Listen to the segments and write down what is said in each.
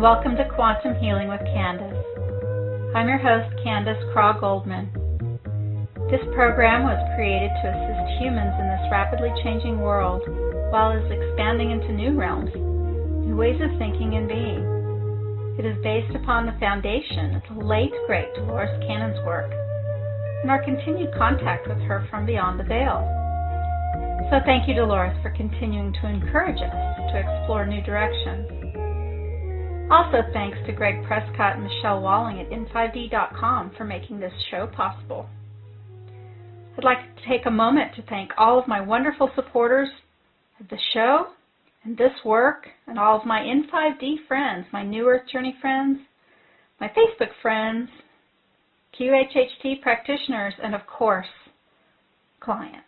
and welcome to Quantum Healing with Candace. I'm your host, Candace Craw-Goldman. This program was created to assist humans in this rapidly changing world, while it is expanding into new realms, new ways of thinking and being. It is based upon the foundation of the late, great Dolores Cannon's work, and our continued contact with her from beyond the veil. So thank you, Dolores, for continuing to encourage us to explore new directions. Also thanks to Greg Prescott and Michelle Walling at in5d.com for making this show possible. I'd like to take a moment to thank all of my wonderful supporters of the show and this work, and all of my in5d friends, my New Earth Journey friends, my Facebook friends, QHHT practitioners, and of course, clients.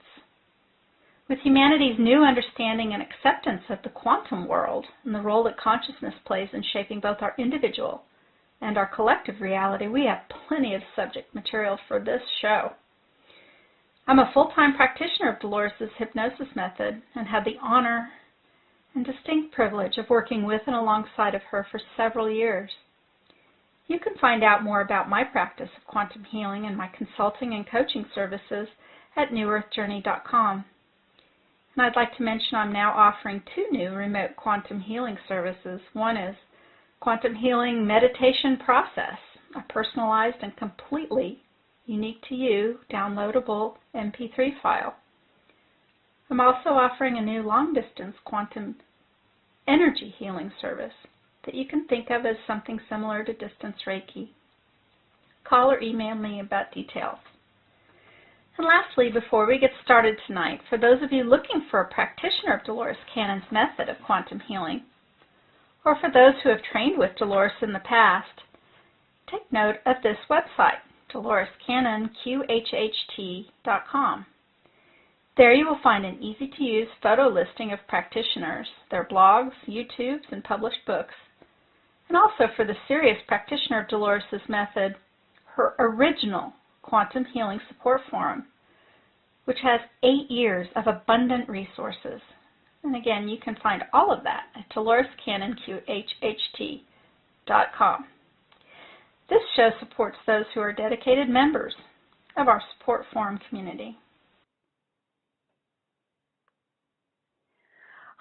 With humanity's new understanding and acceptance of the quantum world and the role that consciousness plays in shaping both our individual and our collective reality, we have plenty of subject material for this show. I'm a full-time practitioner of Dolores' hypnosis method and had the honor and distinct privilege of working with and alongside of her for several years. You can find out more about my practice of quantum healing and my consulting and coaching services at newearthjourney.com. And I'd like to mention I'm now offering 2 new remote quantum healing services. One is Quantum Healing Meditation Process, a personalized and completely unique to you downloadable MP3 file. I'm also offering a new long-distance quantum energy healing service that you can think of as something similar to distance Reiki. Call or email me about details. And lastly, before we get started tonight, for those of you looking for a practitioner of Dolores Cannon's method of quantum healing, or for those who have trained with Dolores in the past, take note of this website, DoloresCannonQHHT.com. There you will find an easy-to-use photo listing of practitioners, their blogs, YouTubes, and published books, and also for the serious practitioner of Dolores' method, her original Quantum Healing Support Forum, which has 8 years of abundant resources. And again, you can find all of that at DoloresCannonQHHT.com. This show supports those who are dedicated members of our support forum community.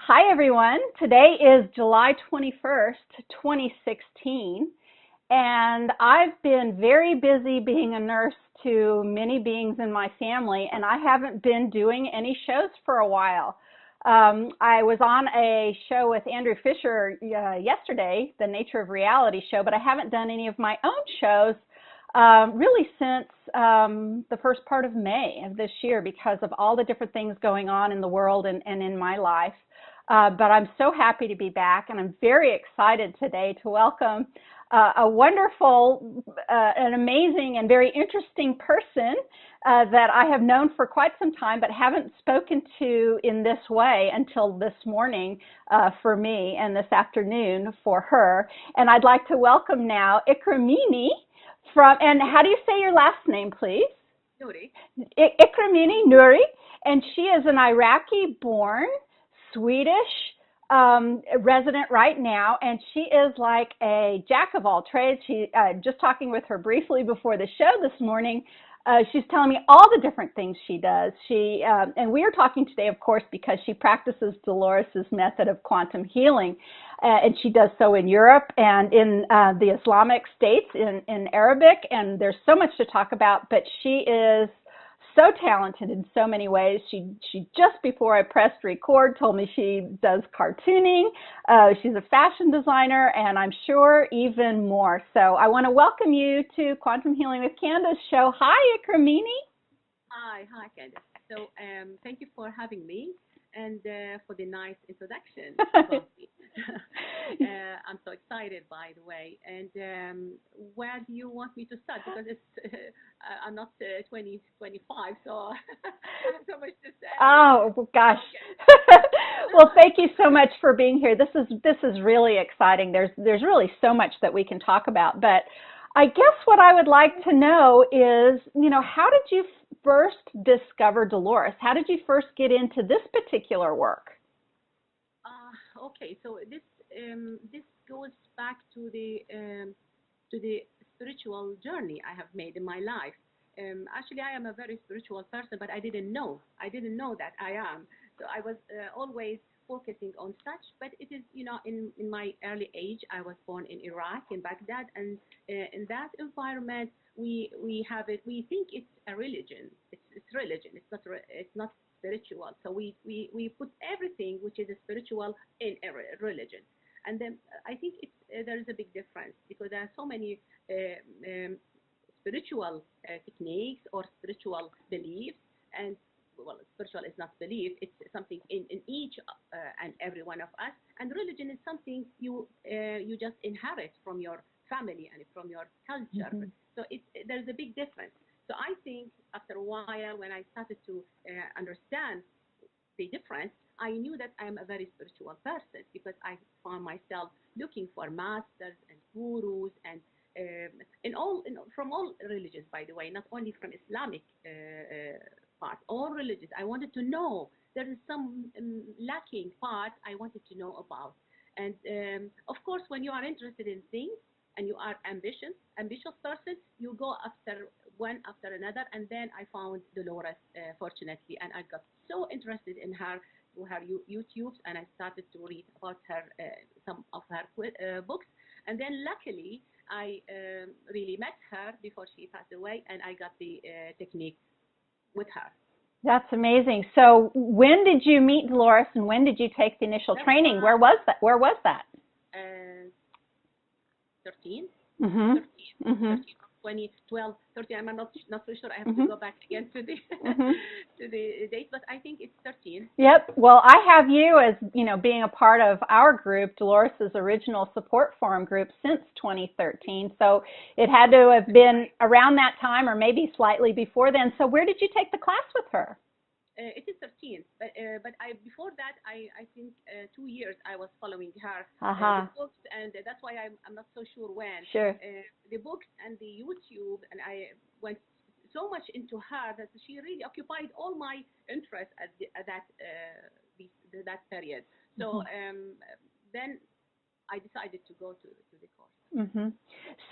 Hi everyone, today is July 21st, 2016. And I've been very busy being a nurse to many beings in my family, and I haven't been doing any shows for a while. I was on a show with Andrew Fisher yesterday, the Nature of Reality show, but I haven't done any of my own shows really since the first part of May of this year because of all the different things going on in the world and in my life. But I'm so happy to be back, and I'm very excited today to welcome a wonderful, an amazing, and very interesting person that I have known for quite some time, but haven't spoken to in this way until this morning for me, and this afternoon for her. And I'd like to welcome now Ikramini from, and how do you say your last name, please? Noori. Ikramini Noori, and she is an Iraqi-born Swedish resident right now, and she is like a jack of all trades. She just talking with her briefly before the show this morning. She's telling me all the different things she does. She and we are talking today, of course, because she practices Dolores' method of quantum healing, and she does so in Europe and in the Islamic states in Arabic. And there's so much to talk about, but she is so talented in so many ways. She just before I pressed record told me she does cartooning. She's a fashion designer, and I'm sure even more. So I want to welcome you to Quantum Healing with Candace show. Hi, Ikramini. Hi, Candace. So thank you for having me and for the nice introduction about me. I'm so excited, by the way. And where do you want me to start? Because it's I'm not 25, so I have so much to say. Oh gosh. Okay. Well, thank you so much for being here. This is really exciting. There's really so much that we can talk about. But I guess what I would like to know is, how did you first discover Dolores? How did you first get into this particular work? Okay, so this goes back to the spiritual journey I have made in my life. Actually, I am a very spiritual person, but I didn't know. I didn't know that I am. So I was always focusing on such. But it is, in my early age, I was born in Iraq, in Baghdad, and in that environment, we have it. We think it's a religion. It's religion. It's not spiritual. So we put everything which is spiritual in a religion. And then I think there is a big difference because there are so many spiritual techniques or spiritual beliefs. And well, spiritual is not belief; it's something in each and every one of us. And religion is something you just inherit from your family and from your culture. Mm-hmm. So there's a big difference. So I think after a while, when I started to understand the difference, I knew that I am a very spiritual person because I found myself looking for masters and gurus and from all religions, by the way, not only from Islamic part, all religions. I wanted to know. There is some lacking part I wanted to know about. And of course, when you are interested in things and you are ambitious person, you go after one after another. And then I found Dolores, fortunately, and I got so interested in her through her YouTubes, and I started to read about her, some of her books. And then luckily, I really met her before she passed away, and I got the technique with her. That's amazing. So when did you meet Dolores, and when did you take the initial training? Where was that? 13. Mm-hmm. 13, Mm-hmm. 13, 20, 12, 13. I'm not so sure. I have to go back again to the to the date, but I think it's 13. Yep. Well, I have you as, being a part of our group, Dolores's original support forum group, since 2013. So it had to have been around that time or maybe slightly before then. So where did you take the class with her? It is 13, but before that I think 2 years I was following her Uh-huh. the books, and that's why I'm not so sure when. Sure. The books and the YouTube, and I went so much into her that she really occupied all my interest at that period. So then I decided to go to the course. Mm-hmm.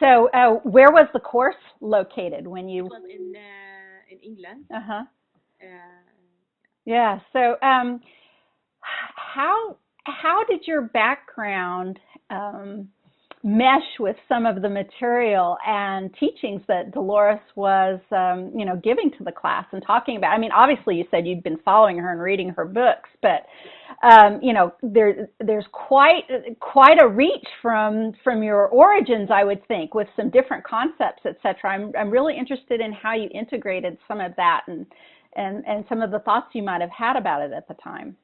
So where was the course located when you? It was in England. Uh-huh. Yeah. So how did your background mesh with some of the material and teachings that Dolores was, giving to the class and talking about? I mean, obviously you said you'd been following her and reading her books, but there's quite a reach from your origins, I would think, with some different concepts, etc. I'm really interested in how you integrated some of that and some of the thoughts you might have had about it at the time.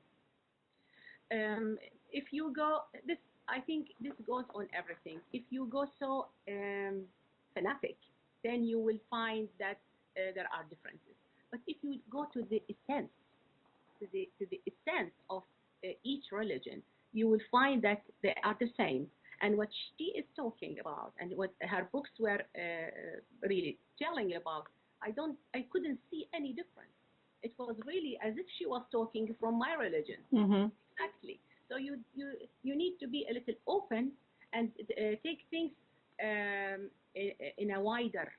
If you go, I think this goes on everything. If you go so fanatic, then you will find that there are differences. But if you go to the essence, to the essence of each religion, you will find that they are the same. And what she is talking about, and what her books were really telling about, I couldn't see any difference. It was really as if she was talking from my religion. Mm-hmm. Exactly. So you need to be a little open and take things in a wider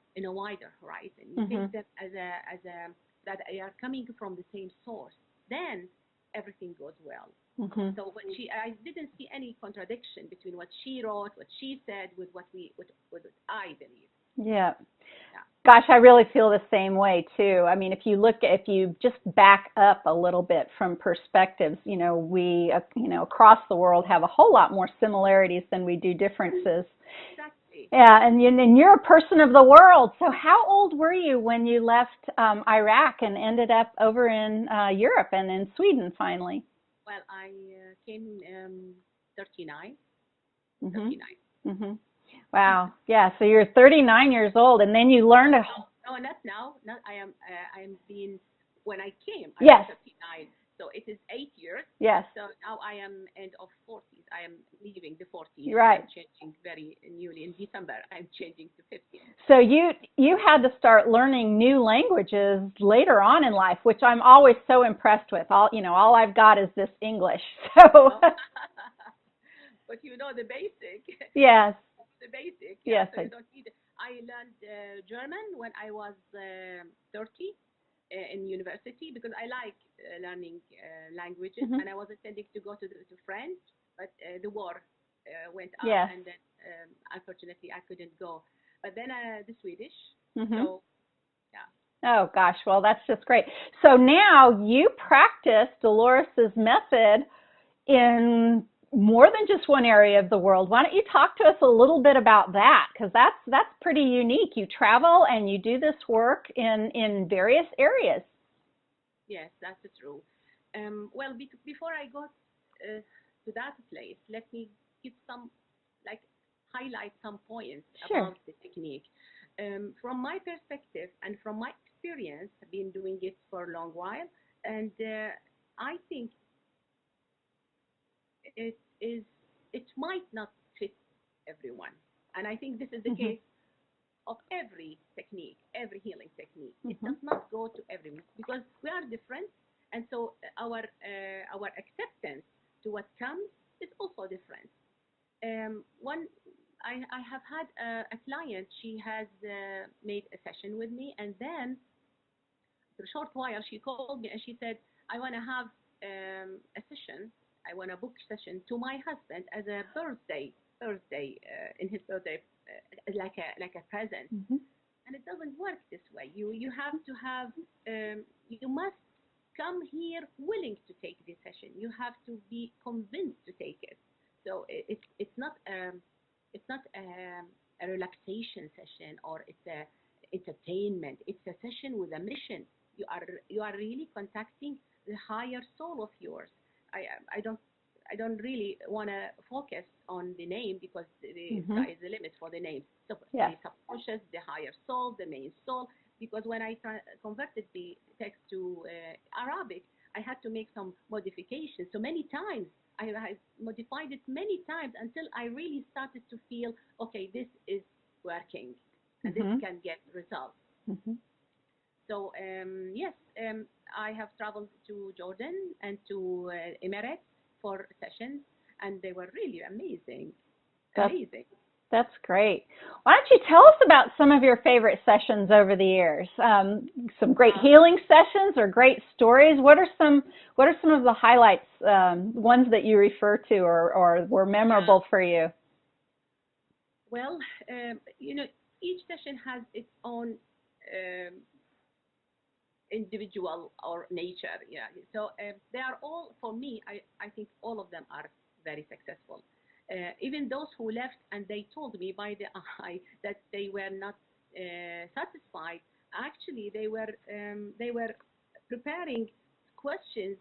horizon. You take them as that they are coming from the same source. Then everything goes well. Mm-hmm. So I didn't see any contradiction between what she wrote, what she said, with what I believe. Yeah. Gosh, I really feel the same way too. I mean, if you just back up a little bit from perspectives, we, across the world have a whole lot more similarities than we do differences. Exactly. Yeah, and you're a person of the world. So how old were you when you left Iraq and ended up over in Europe and in Sweden finally? Well, I came 39. Mm-hmm. 39. Mm-hmm. Wow. Yeah. So you're 39 years old, and then you learned. No, not now. Not I am being when I came. I Yes. was 39. So it is 8 years. Yes. So now I am end of 40s. I am leaving the 40s. Right. I'm changing very newly in December. I'm changing to 50. So you had to start learning new languages later on in life, which I'm always so impressed with. All I've got is this English. So. but you know the basic. Yes. The basic, yeah. Yes. So you don't need. I learned German when I was 30 in university because I like learning languages, Mm-hmm. and I was intending to go to French, but the war went up, Yes. and then unfortunately I couldn't go. But then the Swedish, Mm-hmm. so yeah. Oh gosh, well that's just great. So now you practice Dolores's method in more than just one area of the world. Why don't you talk to us a little bit about that? Because that's pretty unique. You travel and you do this work in various areas. Yes, that's true. Well, before I go to that place, let me give some, like, highlight some points Sure. about the technique. From my perspective and from my experience, I've been doing it for a long while, and I think it is it might not fit everyone, and I think this is the Mhm. case of every technique, every healing technique. It Mhm. does not go to everyone because we are different, and so our acceptance to what comes is also different. One, I have had a client. She has made a session with me, and then for a short while she called me and she said, "I want to have a session. I want to book session to my husband as a birthday in his birthday, like a present." Mhm. And it doesn't work this way. You have to have you must come here willing to take this session. You have to be convinced to take it. So it's not a relaxation session or it's a entertainment. It's a session with a mission. You are really contacting the higher soul of yours. I don't I don't really want to focus on the name because the Mhm. sky is the limit for the name. So Yes. the subconscious, the higher soul, the main soul. Because when I converted the text to Arabic, I had to make some modifications. So many times I modified it many times until I really started to feel, okay, this is working, and this Mhm. can get results. Mhm. So yes, I have traveled to Jordan and to Emirates for sessions, and they were really amazing, That's amazing. that's great. Why don't you tell us about some of your favorite sessions over the years? Some great Uh, healing sessions or great stories. What are some of the highlights, ones that you refer to or were yeah. memorable for you? Well, each session has its own um, individual or nature. Yeah. So they are all, for me, I think all of them are very successful. Even those who left and they told me by the eye that they were not satisfied, actually they were preparing questions.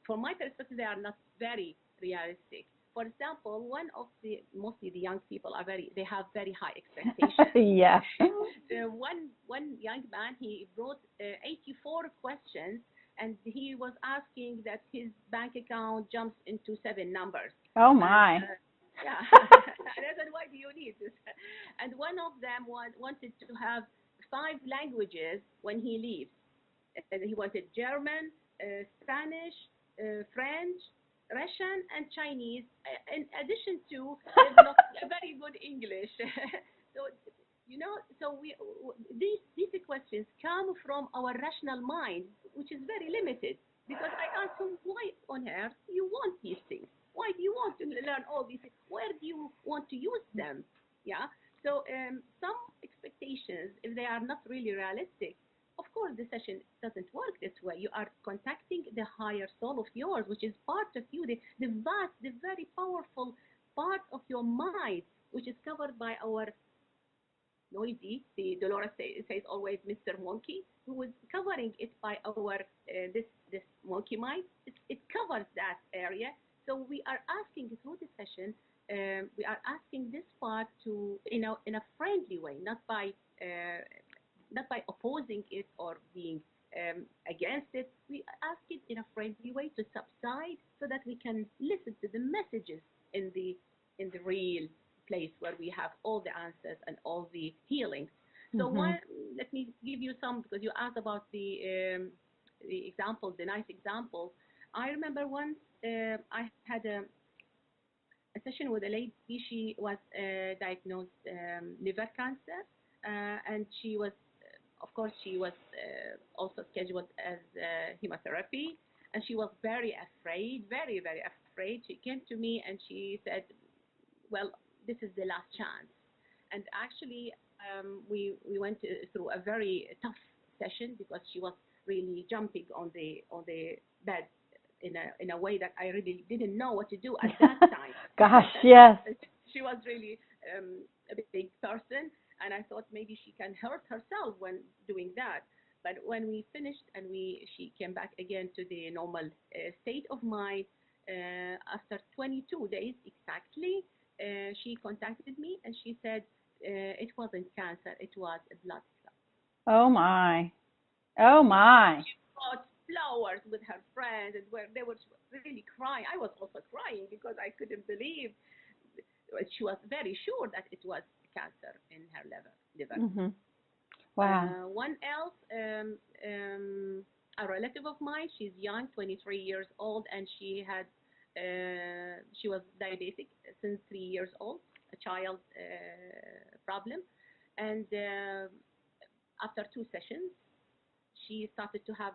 From my perspective, they are not very realistic. For example, one of mostly the young people they have very high expectations. Yeah. One young man, he wrote 84 questions, and he was asking that his bank account jumps into 7 numbers. Oh And my. yeah, and I said, why do you need this? And one of them wanted to have 5 languages when he leaves. And he wanted German, Spanish, French, Russian, and Chinese, in addition to develop a very good English. So these questions come from our rational mind, which is very limited. Because I asked him, why on earth do you want these things? Why do you want to learn all these things? Where do you want to use them? Yeah. So some expectations, if they are not really realistic, of course the session doesn't work this way. You are contacting the higher soul of yours, which is part of you, the vast, the very powerful part of your mind, which is covered by our noisy. The Dolores says always Mr. Monkey, who is covering it by our this monkey mind. It covers that area. So we are asking through the session. We are asking this part to in a friendly way, not by opposing it or being against it. We ask it in a friendly way to subside so that we can listen to the messages in the real place where we have all the answers and all the healings. So Mhm. let me give you some because you asked about the examples, the nice examples. I remember once I had a session with a lady. She was diagnosed liver cancer, and she was, of course, she was also scheduled as chemotherapy, and she was very afraid, very, very afraid. She came to me and she said, well, this is the last chance. And actually, we went through a very tough session because she was really jumping on the bed in a way that I really didn't know what to do at that time. Gosh, yes. She was really a big person, and I thought maybe she can hurt herself when doing that. But when we finished and she came back again to the normal state of mind, after 22 days exactly, she contacted me and she said it wasn't cancer, it was a blood clot. Oh my. Oh my. She brought flowers with her friends, and they were really crying. I was also crying because I couldn't believe. She was very sure that it was cancer in her liver. Mm-hmm. Wow. One else, a relative of mine, she's young, 23 years old, and she was diabetic since 3 years old, a child problem. And after 2 sessions, she started to have,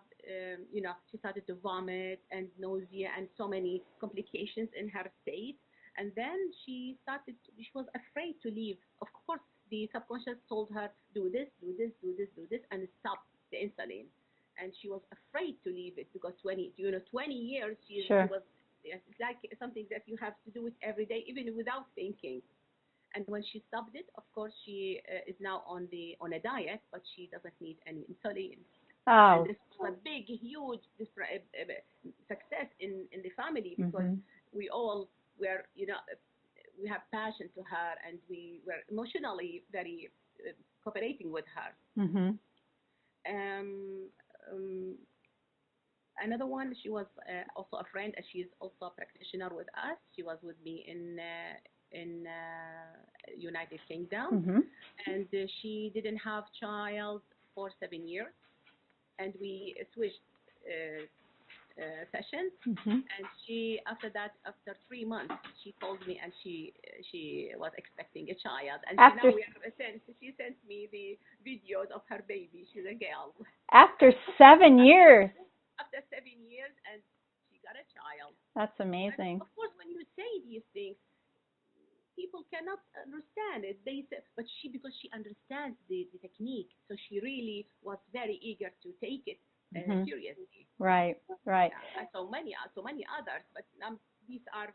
she started to vomit and nausea and so many complications in her state. And then she was afraid to leave. Of course, the subconscious told her, do this, and stop the insulin. And she was afraid to leave it because 20 years, Sure. she was, it's like something that you have to do it every day, even without thinking. And when she stopped it, of course, she is now on a diet, but she doesn't need any insulin. Oh. And this was a big, huge success in the family because we all were, we have passion to her, and we were emotionally very cooperating with her. Mm-hmm. Another one, she was also a friend, and she's also a practitioner with us. She was with me in United Kingdom, and she didn't have child for 7 years, and we switched sessions. And she, after 3 months, she told me, and she was expecting a child, and she sent me the videos of her baby. She's a girl. After 7 years. After 7 years, and she got a child. That's amazing. And of course, when you say these things, people cannot understand it. They say, but because she understands the technique, so she really was very eager to take it seriously. Right. Yeah, and so many others, but these are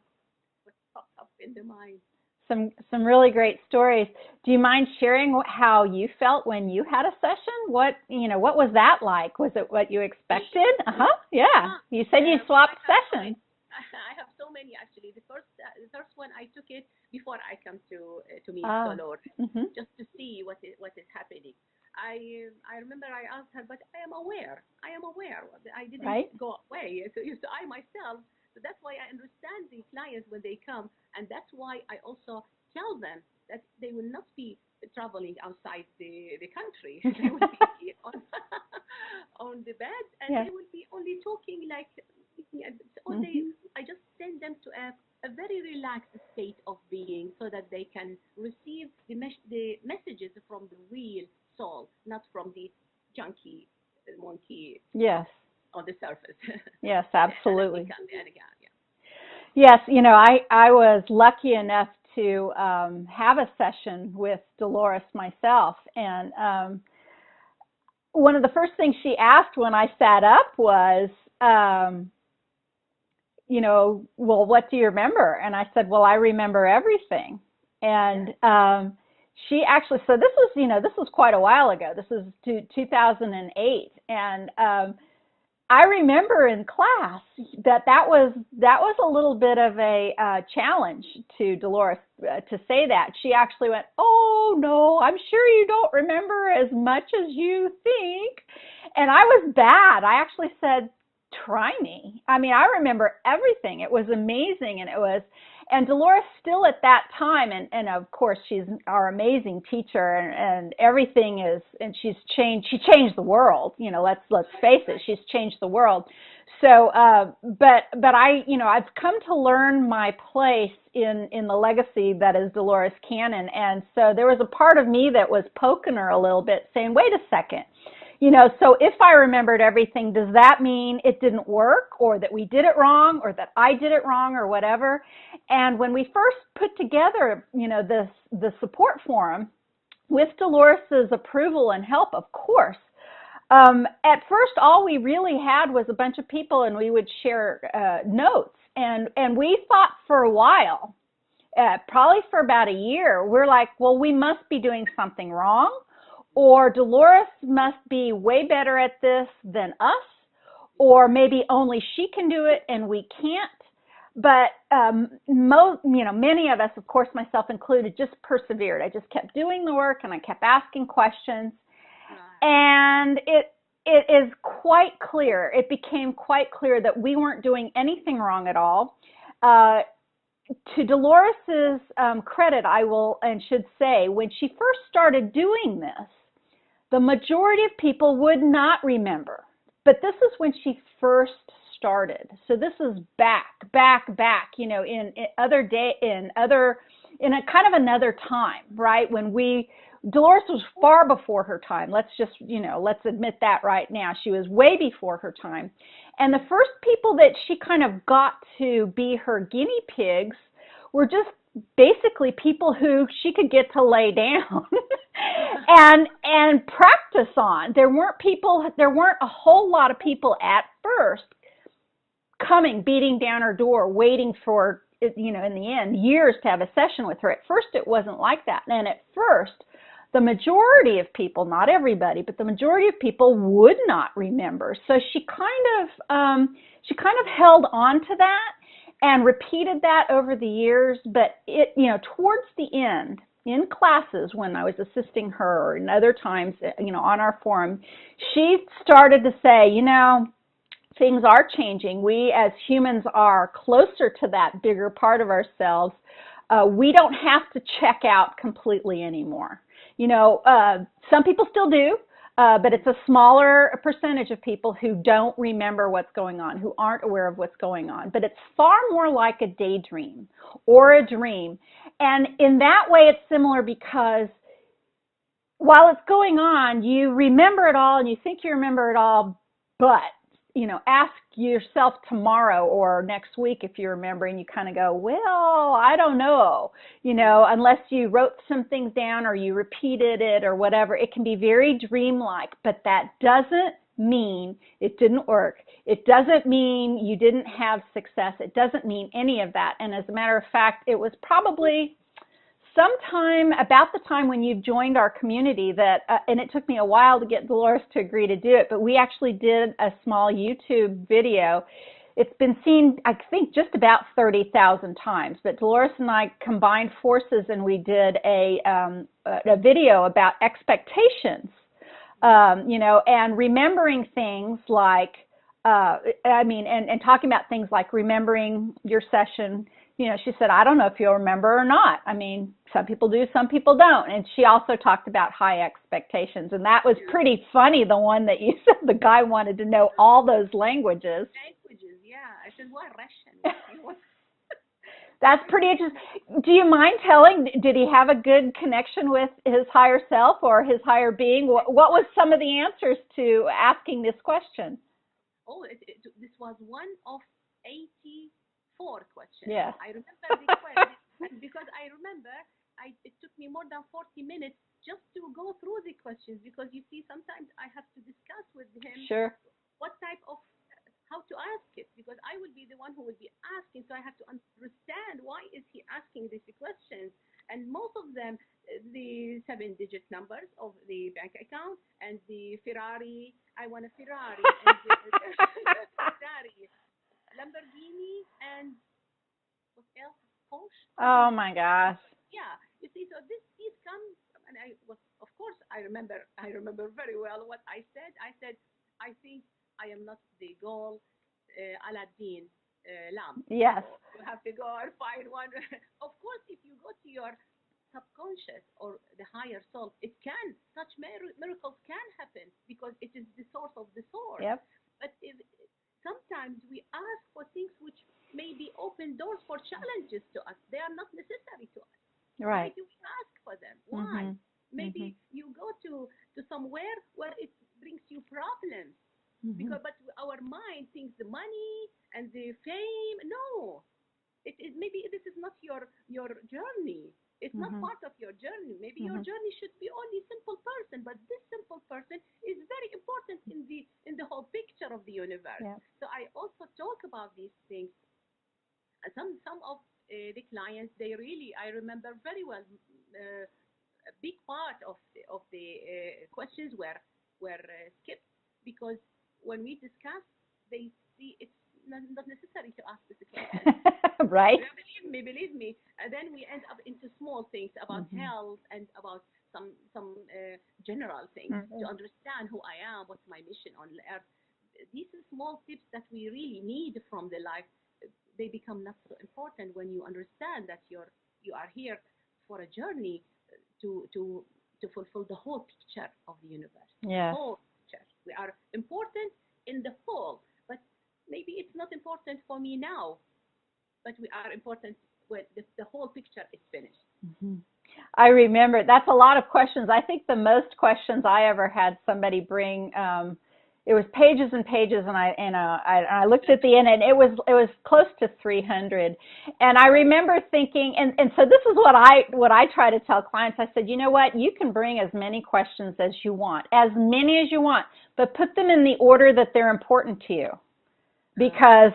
what popped up in the mind. Some really great stories. Do you mind sharing how you felt when you had a session? What was that like? Was it what you expected? Yeah. You said you swapped sessions. I have so many actually. The first one I took it before I come to meet Dolores, just to see what is happening. I remember I asked her, but I am aware. I didn't go away. So I myself. So that's why I understand the clients when they come, and that's why I also tell them that they will not be traveling outside the country. They will be on the bed, and they will be only talking like. I just send them to a very relaxed state of being, so that they can receive the messages from the real soul, not from the junky monkey. Yes. On the surface. Yes, absolutely. Yeah. Yes, I was lucky enough to have a session with Dolores myself, and one of the first things she asked when I sat up was, well, what do you remember? And I said, well, I remember everything. And she actually, so this was quite a while ago. This was 2008, and I remember in class that was a little bit of a challenge to Dolores to say that. She actually went, "Oh no, I'm sure you don't remember as much as you think," and I was bad. I actually said, "Try me." I mean, I remember everything. It was amazing, and And Dolores still at that time, and of course she's our amazing teacher, and everything is, and she changed the world, you know, let's face it, she's changed the world. So, but I, you know, I've come to learn my place in the legacy that is Dolores Cannon, and so there was a part of me that was poking her a little bit, saying, wait a second, you know, so if I remembered everything, does that mean it didn't work, or that we did it wrong, or that I did it wrong, or whatever? And when we first put together, you know, the support forum, with Dolores's approval and help, of course, at first all we really had was a bunch of people, and we would share notes, and we thought for a while, probably for about a year, we're like, well, we must be doing something wrong, or Dolores must be way better at this than us, or maybe only she can do it and we can't. But you know, many of us, of course, myself included, just persevered. I just kept doing the work, and I kept asking questions, and it is quite clear. It became quite clear that we weren't doing anything wrong at all. To Dolores's credit, I will and should say, when she first started doing this, the majority of people would not remember. But this is when she first started. So this is back, you know, in a kind of another time, right? When Dolores was far before her time. Let's just, you know, let's admit that right now. She was way before her time. And the first people that she kind of got to be her guinea pigs were just basically people who she could get to lay down and practice on. There weren't a whole lot of people at first coming, beating down her door, waiting for, you know, in the end, years to have a session with her. At first, it wasn't like that. And at first, the majority of people, not everybody, but the majority of people would not remember. So she kind of held on to that and repeated that over the years. But it, you know, towards the end, in classes when I was assisting her, or in other times, you know, on our forum, she started to say, you know, things are changing. We as humans are closer to that bigger part of ourselves. We don't have to check out completely anymore. You know, some people still do, but it's a smaller percentage of people who don't remember what's going on, who aren't aware of what's going on. But it's far more like a daydream or a dream. And in that way, it's similar, because while it's going on, you remember it all and you think you remember it all, but, you know, ask yourself tomorrow or next week if you remember, and you kind of go, well, I don't know, you know, unless you wrote some things down or you repeated it or whatever. It can be very dreamlike, but that doesn't mean it didn't work. It doesn't mean you didn't have success. It doesn't mean any of that. And as a matter of fact, it was probably sometime about the time when you joined our community that, and it took me a while to get Dolores to agree to do it, but we actually did a small YouTube video. It's been seen, I think, just about 30,000 times, but Dolores and I combined forces and we did a video about expectations, you know, and remembering things like, and talking about things like remembering your session. You know, she said, I don't know if you'll remember or not. I mean, some people do, some people don't. And she also talked about high expectations. And that was pretty funny, the one that you said the guy wanted to know all those languages. Languages, yeah. I said, what, Russian? That's pretty interesting. Do you mind telling, did he have a good connection with his higher self or his higher being? What was some of the answers to asking this question? Oh, this was one of 84 questions. Yeah. I remember the question, and because I remember, it took me more than 40 minutes just to go through the questions, because you see, sometimes I have to discuss with him Sure. what type of, how to ask it, because I will be the one who will be asking, so I have to understand why is he asking these questions. And most of them, the 7-digit numbers of the bank account, and the Ferrari, I want a Ferrari, and the Ferrari, Lamborghini, and what else? Porsche. Oh my gosh. Yeah, you see, so these come, and I was, of course, I remember very well what I said. I said, I think I am not the goal, Aladdin lamp. Yes. You have to go and find one. Of course, if you go to your subconscious or the higher soul, such miracles can happen because it is the source of the source. Yep. But sometimes we ask for things which maybe open doors for challenges to us. They are not necessary to us. Right. Why do we ask for them? Why? Mm-hmm. Maybe you go to somewhere where it brings you problems. Mm-hmm. But our mind thinks the money and the fame. No, maybe this is not your journey. It's not Mm-hmm. part of your journey. Maybe your Mm-hmm. journey should be only simple person, but this simple person is very important in the whole picture of the universe. Yeah. So I also talk about these things. Some of the clients, they really, I remember very well. A big part of the questions were skipped because when we discuss, they see it's not necessary to ask this question. Right. Yeah, believe me. And then we end up into small things about Mm-hmm. health and about some general things Mm-hmm. to understand who I am, what's my mission on earth. These are small tips that we really need from the life. They become not so important when you understand that you are here for a journey to fulfill the whole picture of the universe. Yes. Whole picture. We are important in the whole, but maybe it's not important for me now, but we are important when the whole picture is finished. Mm-hmm. I remember that's a lot of questions. I think the most questions I ever had somebody bring, it was pages and pages, and I looked at the end, and it was close to 300. And I remember thinking, and so this is what I try to tell clients. I said, you know what, you can bring as many questions as you want, but put them in the order that they're important to you, because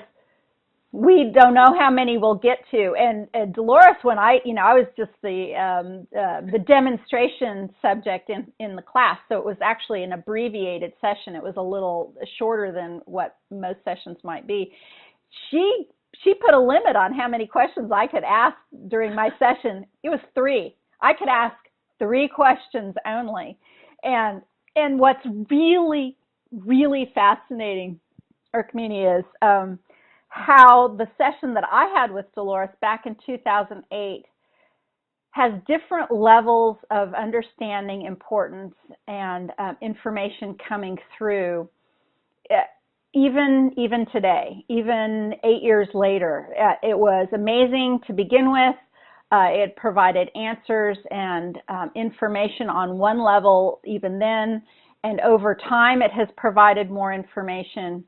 we don't know how many we'll get to. And Dolores, when I was just the demonstration subject in the class, so it was actually an abbreviated session. It was a little shorter than what most sessions might be. She put a limit on how many questions I could ask during my session. It was 3. I could ask 3 questions only. And what's really, really fascinating, Ikramini, is how the session that I had with Dolores back in 2008 has different levels of understanding, importance, and information coming through, even today, even 8 years later. It was amazing to begin with. It provided answers and information on one level even then, and over time it has provided more information.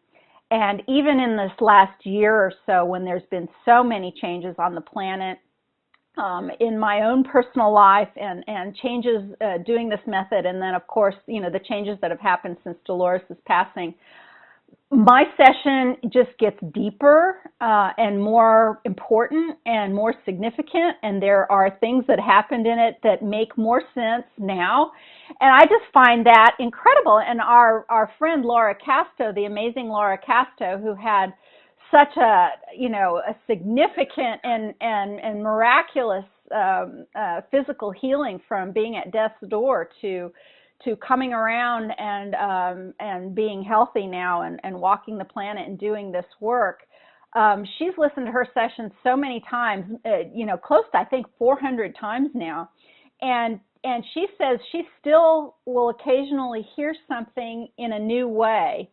And even in this last year or so, when there's been so many changes on the planet, in my own personal life, and changes doing this method, and then of course, the changes that have happened since Dolores' passing, my session just gets deeper and more important and more significant, and there are things that happened in it that make more sense now, and I just find that incredible. And our friend Laura Casto, the amazing Laura Casto, who had such a significant and miraculous physical healing from being at death's door to coming around and being healthy now and walking the planet and doing this work. She's listened to her sessions so many times, close to I think 400 times now, and she says she still will occasionally hear something in a new way,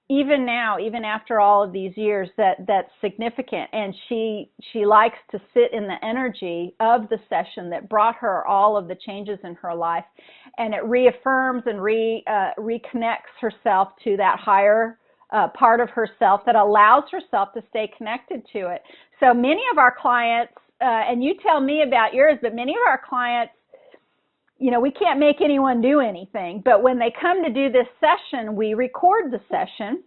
even now, even after all of these years, that's significant. And she likes to sit in the energy of the session that brought her all of the changes in her life, and it reaffirms and reconnects herself to that higher part of herself that allows herself to stay connected to it. So many of our clients, and you tell me about yours, but many of our clients, we can't make anyone do anything, but when they come to do this session, we record the session,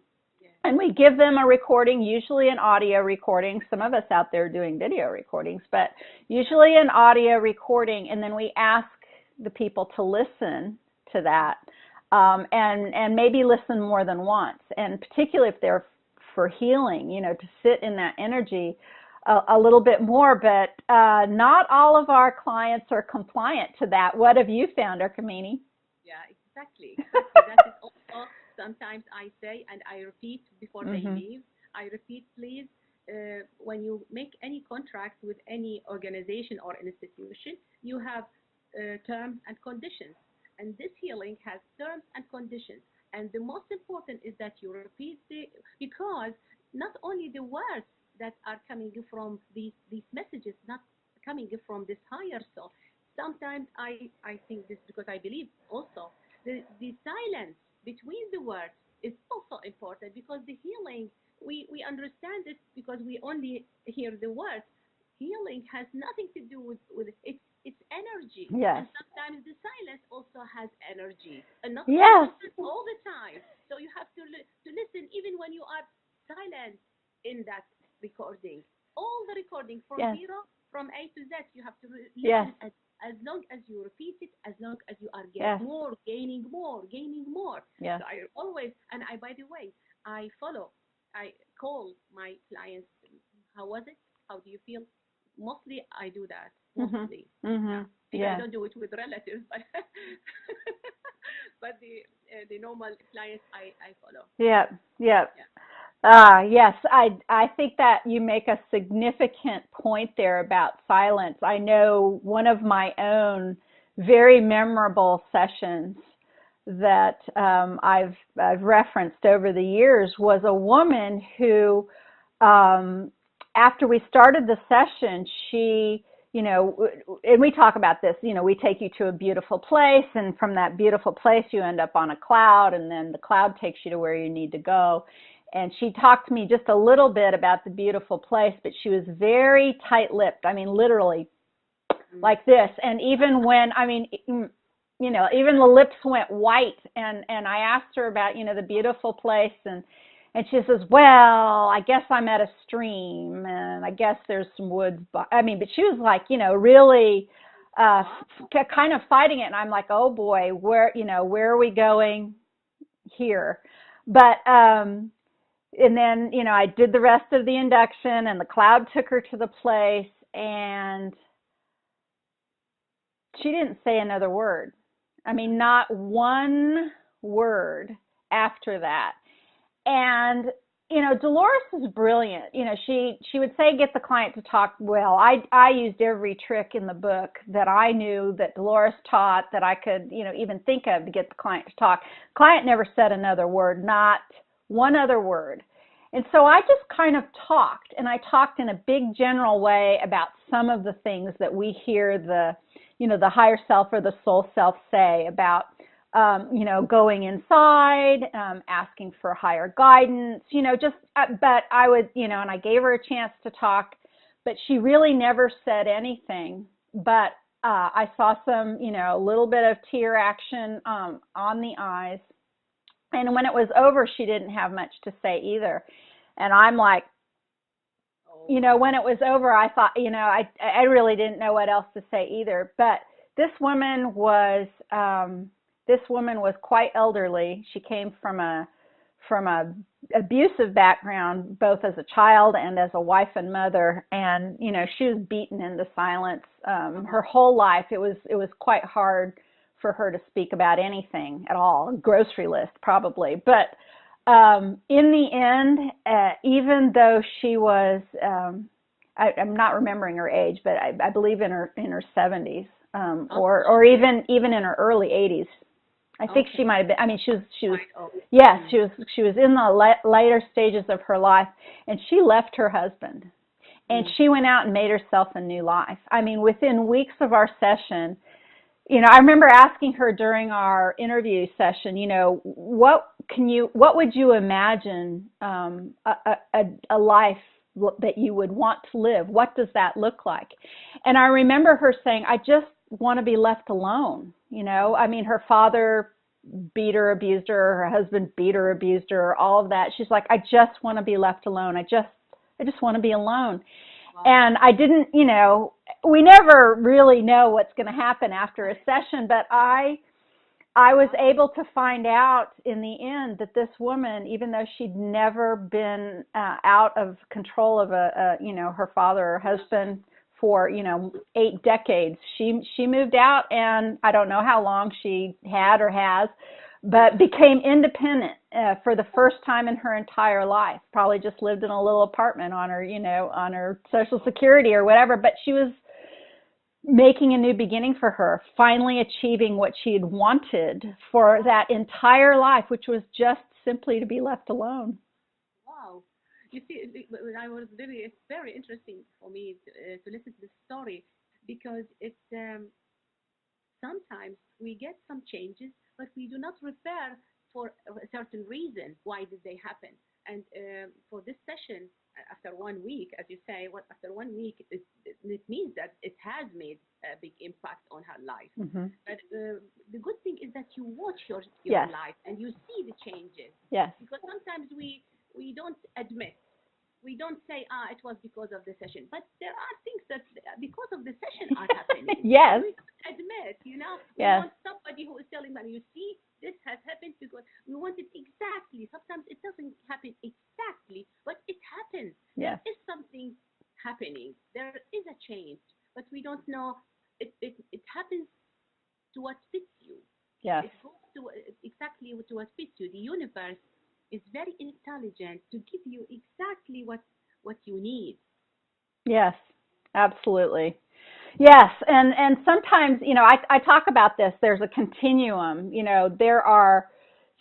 and we give them a recording, usually an audio recording. Some of us out there are doing video recordings, but usually an audio recording, and then we ask the people to listen to that, and maybe listen more than once, and particularly if they're for healing, to sit in that energy a little bit more. But not all of our clients are compliant to that. What have you found, Ikramini? Yeah, exactly. That is also sometimes I say, and I repeat before they leave, I repeat, please when you make any contract with any organization or institution, you have terms and conditions. And this healing has terms and conditions. And the most important is that you repeat because not only the words that are coming from these messages, not coming from this higher self. Sometimes I think this because I believe also the silence between the words is also important because the healing, we understand this because we only hear the words. Healing has nothing to do with it's energy. Yes. And sometimes the silence also has energy. And not Yes. all the time. So you have to listen even when you are silent in that recording. All the recording from Yes. zero, from A to Z, you have to Yes. listen as long as you repeat it, as long as you are Yes. gaining more. Yes. So I always, and I, by the way, I call my clients, how was it? How do you feel? Mostly I do that. Mostly. Mm-hmm. Yeah. I don't do it with relatives, but but the normal clients I follow. Yeah. Yeah. Yes, I think that you make a significant point there about silence. I know one of my own very memorable sessions that I've referenced over the years was a woman who, after we started the session, she, and we talk about this, we take you to a beautiful place, and from that beautiful place you end up on a cloud, and then the cloud takes you to where you need to go. And she talked to me just a little bit about the beautiful place, but she was very tight-lipped. I mean, literally like this. And even when, even the lips went white. And I asked her about, the beautiful place. And she says, well, I guess I'm at a stream, and I guess there's some woods. But she was like, really kind of fighting it. And I'm like, oh boy, where are we going here? But, and then, I did the rest of the induction, and the cloud took her to the place, and she didn't say another word. Not one word after that. And, Dolores is brilliant. She would say, get the client to talk. Well, I used every trick in the book that I knew that Dolores taught that I could, even think of to get the client to talk. Client never said another word, not one other word. And so I just kind of talked, and I talked in a big general way about some of the things that we hear the higher self or the soul self say about, going inside, asking for higher guidance, but I would, and I gave her a chance to talk, but she really never said anything. But I saw some, a little bit of tear action on the eyes. And when it was over, she didn't have much to say either. And I'm like, when it was over, I thought, I really didn't know what else to say either. But this woman was quite elderly. She came from a abusive background, both as a child and as a wife and mother. And she was beaten into silence her whole life. It was quite hard for her to speak about anything at all. A grocery list probably, but in the end, even though she was, I'm not remembering her age, but I believe in her 70s, or even in her early 80s. I think she might have been. She was. Yes, she was in the later stages of her life, and she left her husband, and she went out and made herself a new life. Within weeks of our session. I remember asking her during our interview session, what would you imagine a life that you would want to live? What does that look like? And I remember her saying, I just want to be left alone. Her father beat her, abused her, her husband beat her, abused her, all of that. She's like, I just want to be left alone. I just want to be alone. Wow. And I didn't, we never really know what's going to happen after a session, but I was able to find out in the end that this woman, even though she'd never been out of control of her father or husband for 8 decades, she moved out, and I don't know how long she had or has, but became independent for the first time in her entire life. Probably just lived in a little apartment on her, on her Social Security or whatever, but she was making a new beginning for her, finally achieving what she had wanted for that entire life, which was just simply to be left alone. Wow. You see, it's very interesting for me to listen to this story, because it's sometimes we get some changes, but we do not prepare for a certain reason why did they happen. And for this session, after 1 week, as you say, after 1 week, it means that it has made a big impact on her life. Mm-hmm. But the good thing is that you watch your Yes. life and you see the changes. Yes. Because sometimes we don't admit. We don't say, it was because of the session. But there are things that because of the session are happening. Yes. We don't admit, We Yes. want somebody who is telling them, you see, this has happened because we want it exactly. Sometimes it doesn't happen exactly, but it happens. Yes. There is something happening. There is a change, but we don't know. It happens to what fits you. Yes. It goes to exactly to what fits you. The universe is very intelligent to give you exactly what you need. Yes, absolutely. Yes, and sometimes, I talk about this. There's a continuum. There are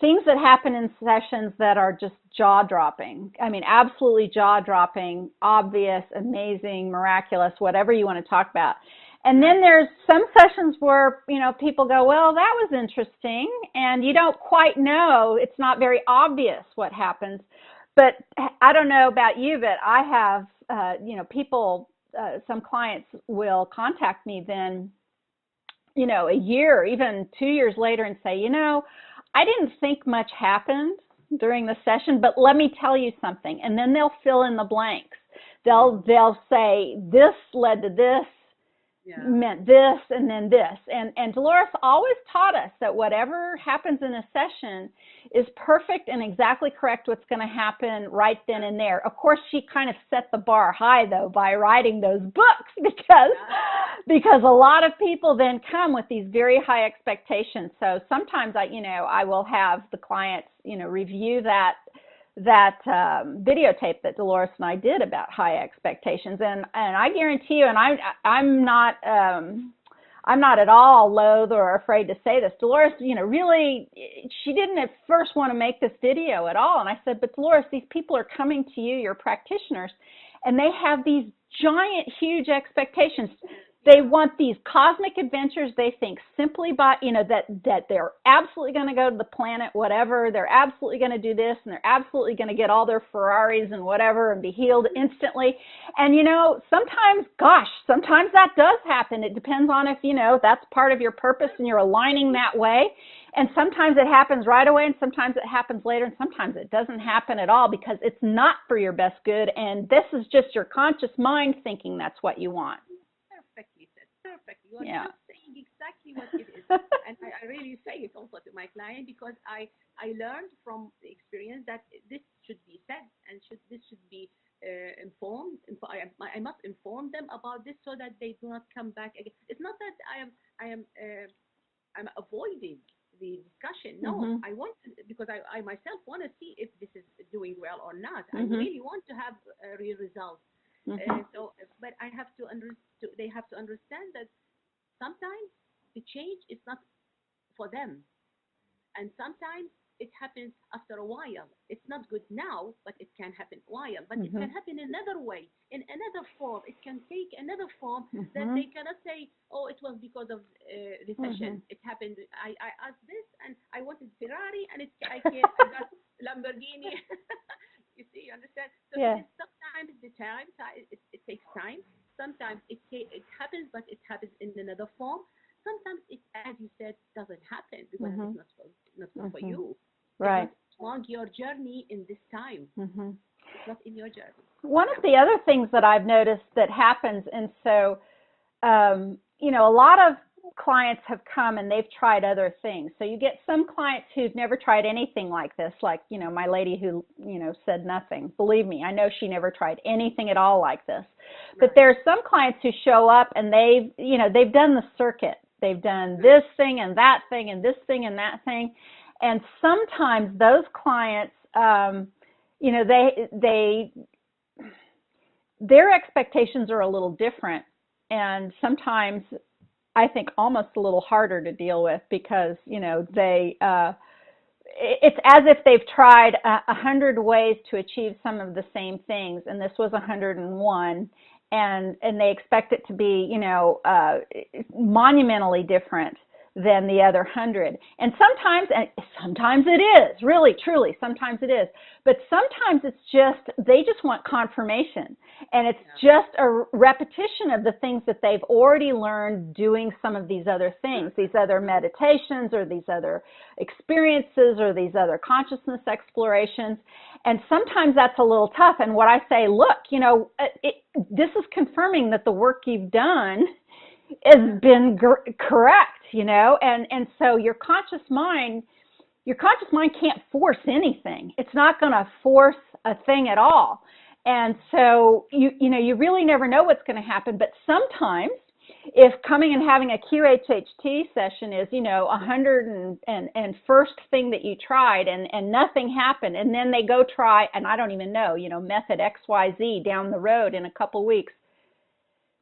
things that happen in sessions that are just jaw-dropping. I mean, absolutely jaw-dropping, obvious, amazing, miraculous, whatever you want to talk about. And then there's some sessions where, people go, well, that was interesting, and you don't quite know. It's not very obvious what happens. But I don't know about you, but I have, people, some clients will contact me then, a year, even 2 years later and say, I didn't think much happened during the session, but let me tell you something. And then they'll fill in the blanks. They'll say, this led to this, meant this, and then this. And Dolores always taught us that whatever happens in a session is perfect and exactly correct what's going to happen right then and there. Of course, she kind of set the bar high, though, by writing those books, because a lot of people then come with these very high expectations. So sometimes I will have the clients, review that videotape that Dolores and I did about high expectations, and I guarantee you, and I'm not at all loath or afraid to say this. Dolores, really, she didn't at first want to make this video at all, and I said, but Dolores, these people are coming to you, your practitioners, and they have these giant, huge expectations. They want these cosmic adventures. They think simply by, that they're absolutely going to go to the planet, whatever. They're absolutely going to do this, and they're absolutely going to get all their Ferraris and whatever and be healed instantly. And, sometimes that does happen. It depends on if, that's part of your purpose and you're aligning that way. And sometimes it happens right away, and sometimes it happens later, and sometimes it doesn't happen at all because it's not for your best good. And this is just your conscious mind thinking that's what you want. Perfectly said. Perfect. You are just saying exactly what it is. And I really say it also to my client, because I learned from the experience that this should be said, and this should be informed. I must inform them about this so that they do not come back again. It's not that I'm avoiding the discussion. No, I want to, because I myself want to see if this is doing well or not. I really want to have real results. But I have to they have to understand that sometimes the change is not for them, and sometimes it happens after a while. It's not good now, but it can happen a while. But it can happen another way, in another form. It can take another form that they cannot say, oh, it was because of the session. It happened. I asked this, and I wanted Ferrari, and I got Lamborghini. You see, you understand? So sometimes it takes time. Sometimes it happens, but it happens in another form. Sometimes it, as you said, doesn't happen because it's not good for you. Right. It's not along your journey in this time. It's not in your journey. One of the other things that I've noticed that happens, and so, a lot of clients have come and they've tried other things. So you get some clients who've never tried anything like this, like, my lady who, said nothing. Believe me, I know she never tried anything at all like this. But there's some clients who show up and they've done the circuit. They've done this thing and that thing and this thing and that thing. And sometimes those clients, you know, their expectations are a little different, and sometimes I think almost a little harder to deal with because, you know, it's as if they've tried 100 ways to achieve some of the same things, and this was 101, and they expect it to be, you know, monumentally different than the other 100. And sometimes it is, really, truly, sometimes it is. But sometimes it's just, they just want confirmation. And it's just a repetition of the things that they've already learned doing some of these other things, these other meditations or these other experiences or these other consciousness explorations. And sometimes that's a little tough. And what I say, look, you know, this is confirming that the work you've done has been correct, you know, and so your conscious mind can't force anything. It's not going to force a thing at all. And so you know, you really never know what's going to happen. But sometimes, if coming and having a QHHT session is, you know, 101st thing that you tried and nothing happened, and then they go try, and I don't even know, you know, method XYZ down the road in a couple weeks.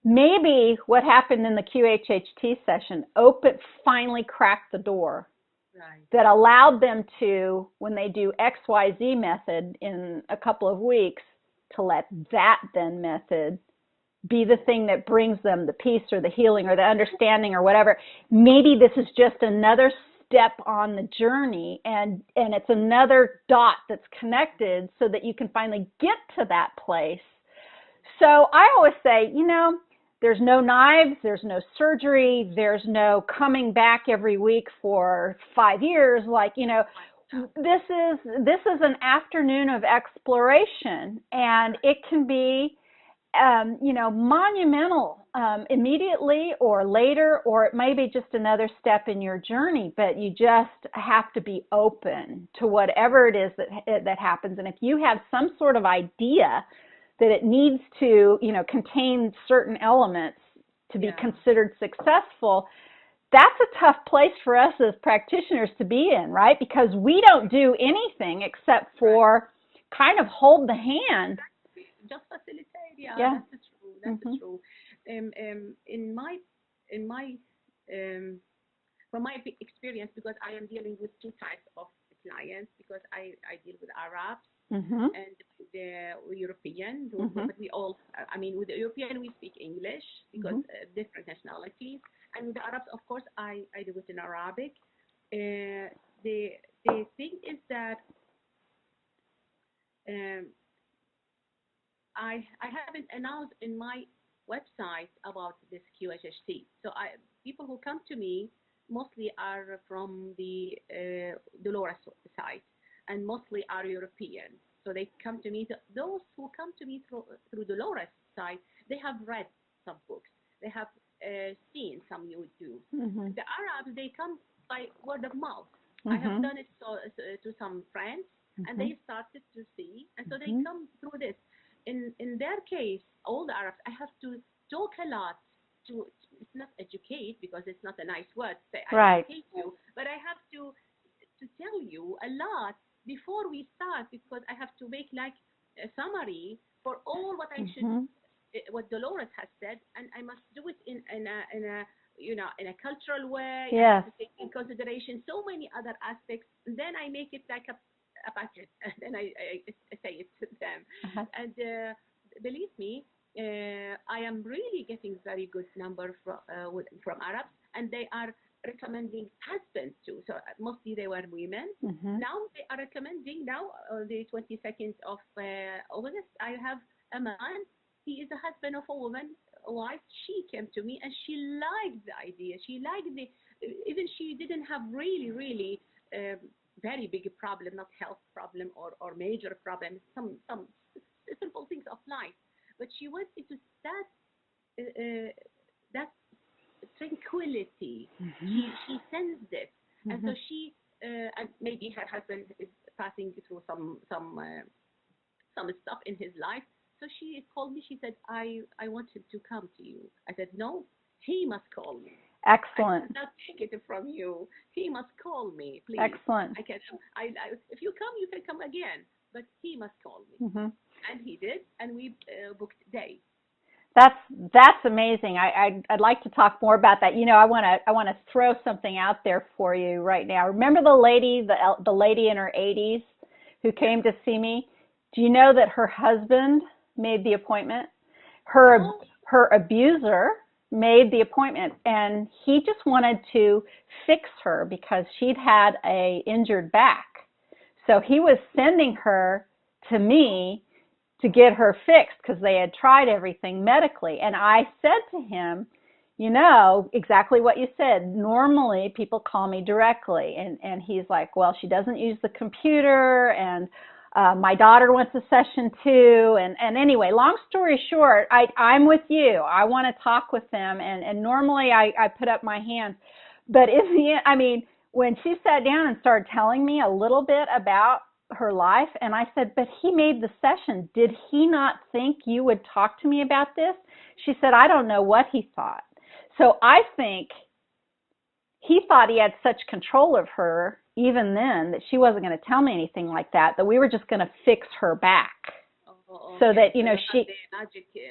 Maybe what happened in the QHHT session finally cracked the door that allowed them to, when they do XYZ method in a couple of weeks, to let that then method be the thing that brings them the peace or the healing or the understanding or whatever. Maybe this is just another step on the journey, and it's another dot that's connected so that you can finally get to that place. So I always say, you know, there's no knives, there's no surgery, there's no coming back every week for 5 years. Like, you know, this is an afternoon of exploration, and it can be, you know, monumental immediately or later, or it may be just another step in your journey. But you just have to be open to whatever it is that happens. And if you have some sort of idea that it needs to, you know, contain certain elements to be considered successful, that's a tough place for us as practitioners to be in, right? Because we don't do anything except for kind of hold the hand. Just facilitate, that's true. That's true. From my experience, because I am dealing with two types of clients, because I deal with Arabs and the European, but we all, I mean, with the European we speak English because different nationalities, and with the Arabs, of course, I do it in Arabic. The thing is that I haven't announced in my website about this QHHT. So people who come to me mostly are from the Dolores side, and mostly are European. So they come to me. Those who come to me through Dolores side, they have read some books. They have seen some YouTube. The Arabs, they come by word of mouth. I have done it to some friends, and they started to see, and so they come through this. In their case, all the Arabs, I have to talk a lot to, it's not educate because it's not a nice word to say I educate you, but I have to tell you a lot before we start, because I have to make like a summary for all what I should, what Dolores has said, and I must do it in a you know, in a cultural way. I have to take in consideration so many other aspects. And then I make it like a budget, and then I say it to them. And believe me, I am really getting very good number from Arabs, and they are recommending husbands too. So mostly they were women. Now they are recommending, now on the 22nd of August, I have a man. He is a husband of a woman, a wife. She came to me and she liked the idea. She liked even she didn't have really very big problem, not health problem or major problem, some simple things of life. But she wanted to that tranquility. She sensed it, and so she and maybe her husband is passing through some stuff in his life. So she called me. She said, I want him to come to you. I said, no, he must call me. Excellent. I cannot take it from you. He must call me, please. Excellent. I can. If you come, you can come again, but he must call me. Mm-hmm. And he did, and we booked days. That's amazing. I'd like to talk more about that. You know, I want to throw something out there for you right now. Remember the lady in her 80s who came to see me? Do you know that her husband made the appointment? Her abuser made the appointment, and he just wanted to fix her because she'd had a injured back. So he was sending her to me to get her fixed because they had tried everything medically. And I said to him, you know, exactly what you said. Normally people call me directly. And he's like, well, she doesn't use the computer, and my daughter wants a session too. And anyway, long story short, I'm with you. I want to talk with them. And normally I put up my hands. But in the end, I mean, when she sat down and started telling me a little bit about her life, and I said, but he made the session. Did he not think you would talk to me about this? She said, I don't know what he thought. So I think he thought he had such control of her even then that she wasn't going to tell me anything like that, that we were just going to fix her back. So that, you know, she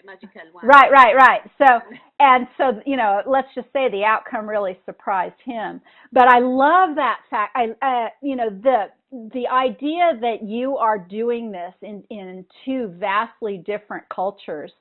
magical one. Right. So, you know, let's just say the outcome really surprised him. But I love that fact. You know, the idea that you are doing this in two vastly different cultures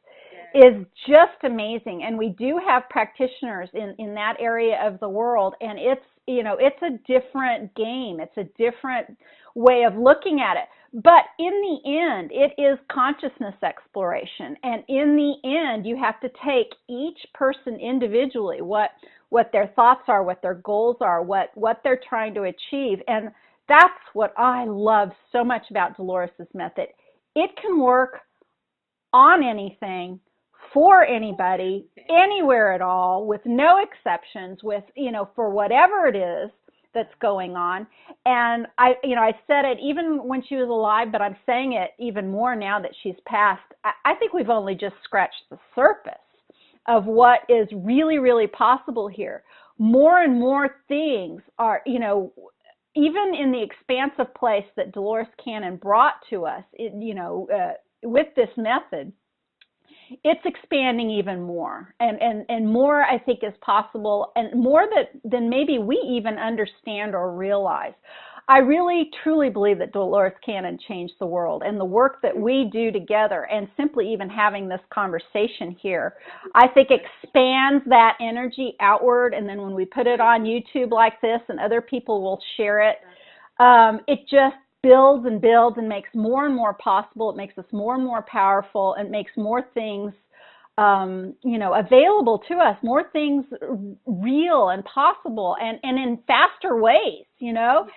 is just amazing. And we do have practitioners in that area of the world, and it's, you know, it's a different game. It's a different way of looking at it. But in the end, it is consciousness exploration. And in the end, you have to take each person individually, what their thoughts are, what their goals are, what they're trying to achieve. And that's what I love so much about Dolores' method. It can work on anything, for anybody, anywhere at all, with no exceptions, with, you know, for whatever it is that's going on. And I said it even when she was alive, but I'm saying it even more now that she's passed. I think we've only just scratched the surface of what is really, really possible here. More and more things are, you know, even in the expansive place that Dolores Cannon brought to us, with this method, it's expanding even more, and more, I think, is possible, and more than maybe we even understand or realize. I really, truly believe that Dolores Cannon changed the world, and the work that we do together, and simply even having this conversation here, I think expands that energy outward, and then when we put it on YouTube like this, and other people will share it, it just builds and builds and makes more and more possible. It makes us more and more powerful, and makes more things, available to us, more things real and possible, and in faster ways, you know.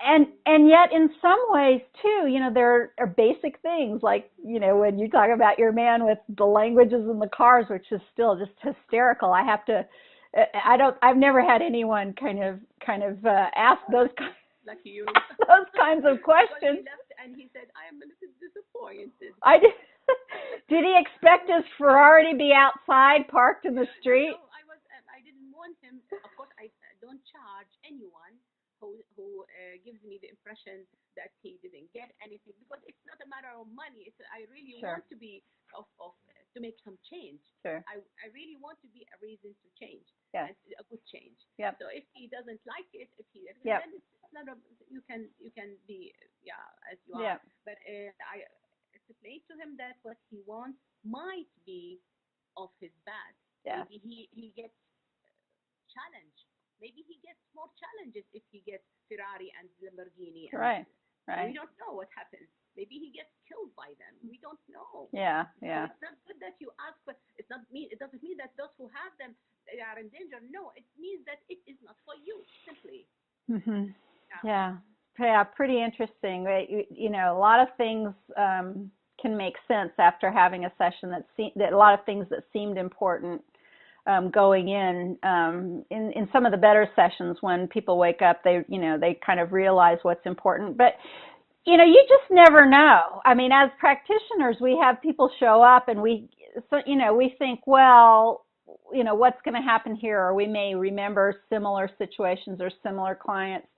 And yet in some ways too, you know, there are basic things like, you know, when you talk about your man with the languages in the cars, which is still just hysterical. I've never had anyone kind of ask those kinds like you. those kinds of questions. He left and he said, I am a little disappointed. I did. Did he expect his Ferrari to be outside, parked in the street? No, I didn't want him. Of course, I don't charge anyone who gives me the impression that he didn't get anything, because it's not a matter of money. I really want to be to make some change. Sure. I really want to be a reason to change. Yeah. A good change. Yep. So if he doesn't like it, Yep. then it's not you can be as you Yep. are. But I explained to him that what he wants might be of his bad. Yeah. Maybe he gets challenged. Maybe he gets more challenges if he gets Ferrari and Lamborghini. Right. We don't know what happens. Maybe he gets killed by them. We don't know. Yeah. So it's not good that you ask, but it doesn't mean that those who have them, they are in danger. No, it means that it is not for you, simply. Mm-hmm. Yeah. Pretty interesting. You know, a lot of things can make sense after having a session that a lot of things that seemed important going in some of the better sessions, when people wake up, they kind of realize what's important. But you know, you just never know. I mean, as practitioners, we have people show up, and we think, well, what's going to happen here, or we may remember similar situations or similar clients.